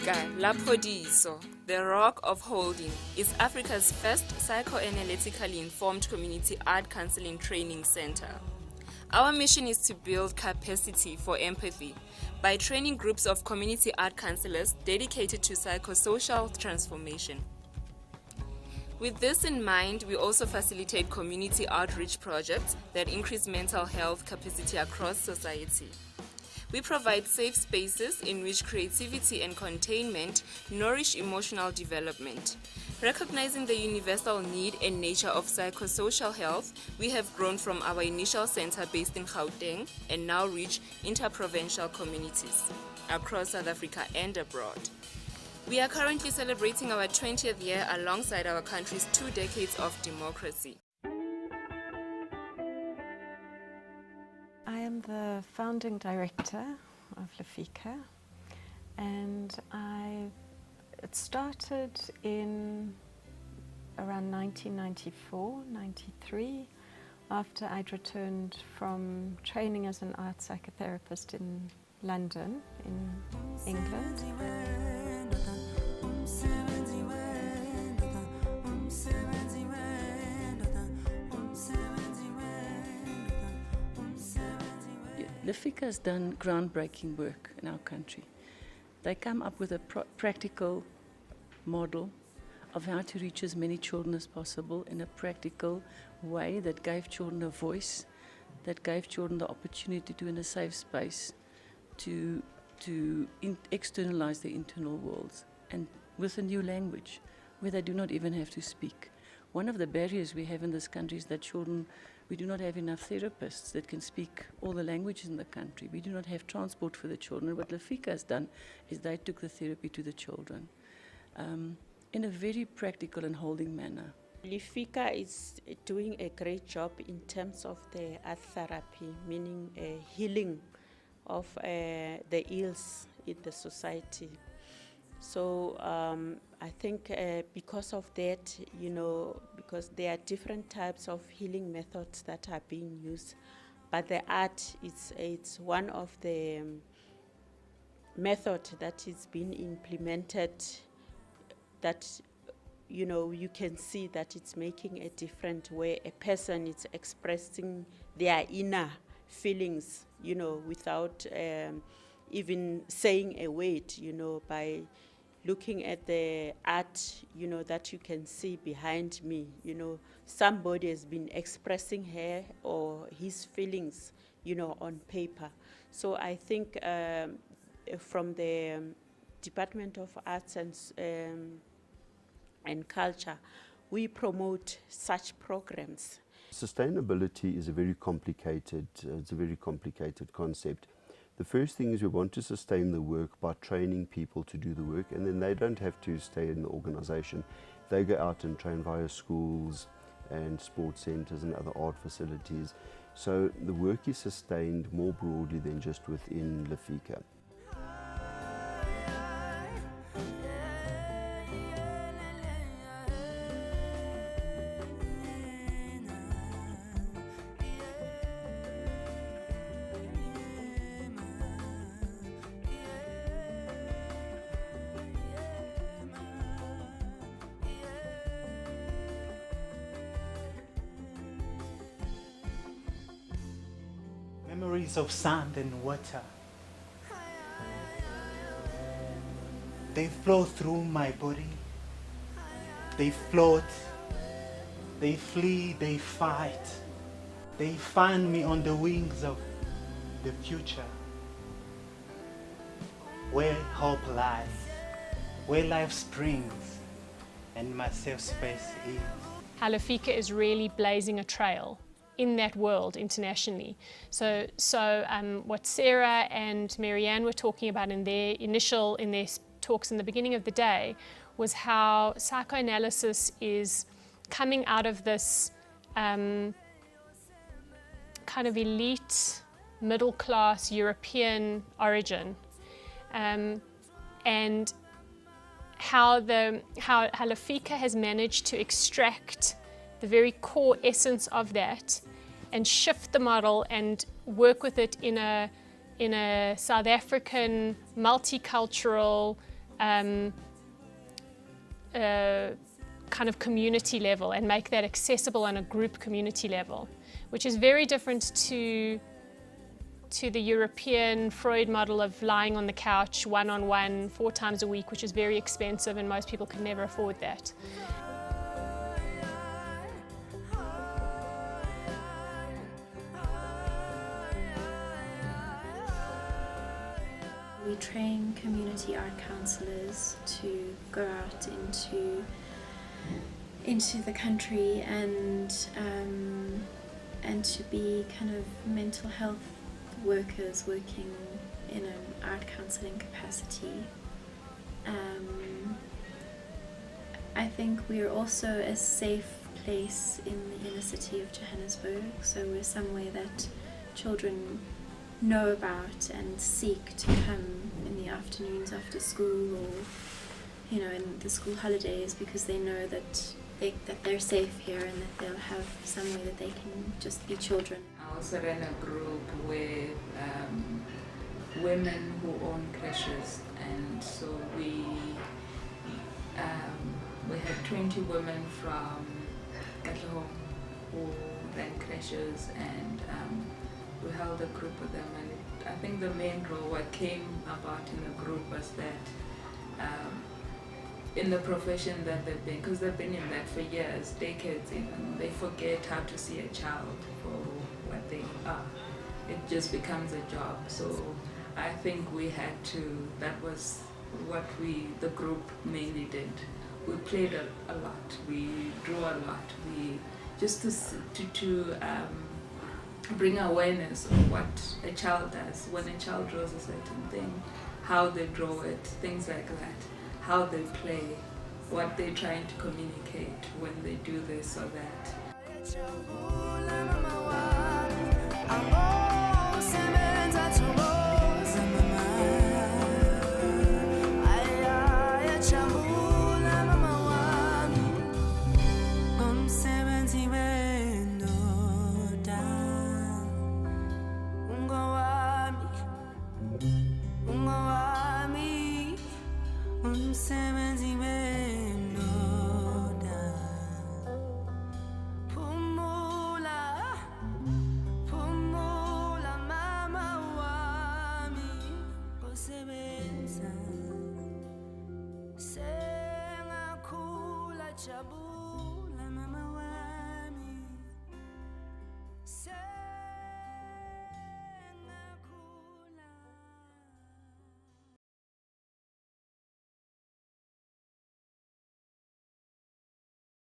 Lefika La Phodiso, the Rock of Holding, is Africa's first psychoanalytically informed community art counselling training center. Our mission is to build capacity for empathy by training groups of community art counselors dedicated to psychosocial transformation. With this in mind, we also facilitate community outreach projects that increase mental health capacity across society. We provide safe spaces in which creativity and containment nourish emotional development. Recognizing the universal need and nature of psychosocial health, we have grown from our initial center based in Gauteng and now reach interprovincial communities across South Africa and abroad. We are currently celebrating our 20th year alongside our country's 2 decades of democracy. I am the founding director of Lefika, and it started in around 1994-93 after I'd returned from training as an art psychotherapist in London, in England. Lefika has done groundbreaking work in our country. They come up with a practical model of how to reach as many children as possible in a practical way that gave children a voice, that gave children the opportunity to, in a safe space, to externalize their internal worlds, and with a new language where they do not even have to speak. One of the barriers we have in this country is that we do not have enough therapists that can speak all the languages in the country. We do not have transport for the children. What Lefika has done is they took the therapy to the children in a very practical and holding manner. Lefika is doing a great job in terms of the art therapy, meaning healing of the ills in the society. So I think because of that, because there are different types of healing methods that are being used, but the art it's one of the methods that is being implemented that you can see that it's making a different way. A person is expressing their inner feelings, without even saying a word, by looking at the art, that you can see behind me, somebody has been expressing her or his feelings, on paper. So I think from the Department of Arts and Culture, we promote such programs. Sustainability is a very complicated concept. The first thing is we want to sustain the work by training people to do the work, and then they don't have to stay in the organization. They go out and train via schools and sports centers and other art facilities. So the work is sustained more broadly than just within Lefika. Memories of sand and water. They flow through my body. They float. They flee. They fight. They find me on the wings of the future, where hope lies, where life springs, and my safe space is. How Lefika is really blazing a trail in that world internationally. So what Sarah and Marianne were talking about in their talks in the beginning of the day was how psychoanalysis is coming out of this kind of elite, middle-class European origin, and how Lefika has managed to extract the very core essence of that and shift the model and work with it in a South African multicultural kind of community level and make that accessible on a group community level, which is very different to the European Freud model of lying on the couch one-on-one 4 times a week, which is very expensive and most people could never afford that. We train community art counsellors to go out into the country and to be kind of mental health workers working in an art counselling capacity. I think we're also a safe place in the inner city of Johannesburg, so we're somewhere that children know about and seek to come in the afternoons after school, or in the school holidays, because they know that they're safe here and that they'll have somewhere that they can just be children. I also ran a group with women who own creches, and so we had 20 women from Katlehong who ran creches, and we held a group with them. And I think the main role what came about in the group was that in the profession that they've been, because they've been in that for years, decades even, they forget how to see a child for what they are. It just becomes a job. So I think we had to, that was what the group mainly did. We played a lot, we drew a lot, we just to bring awareness of what a child does when a child draws a certain thing, how they draw it, things like that, how they play, what they're trying to communicate when they do this or that.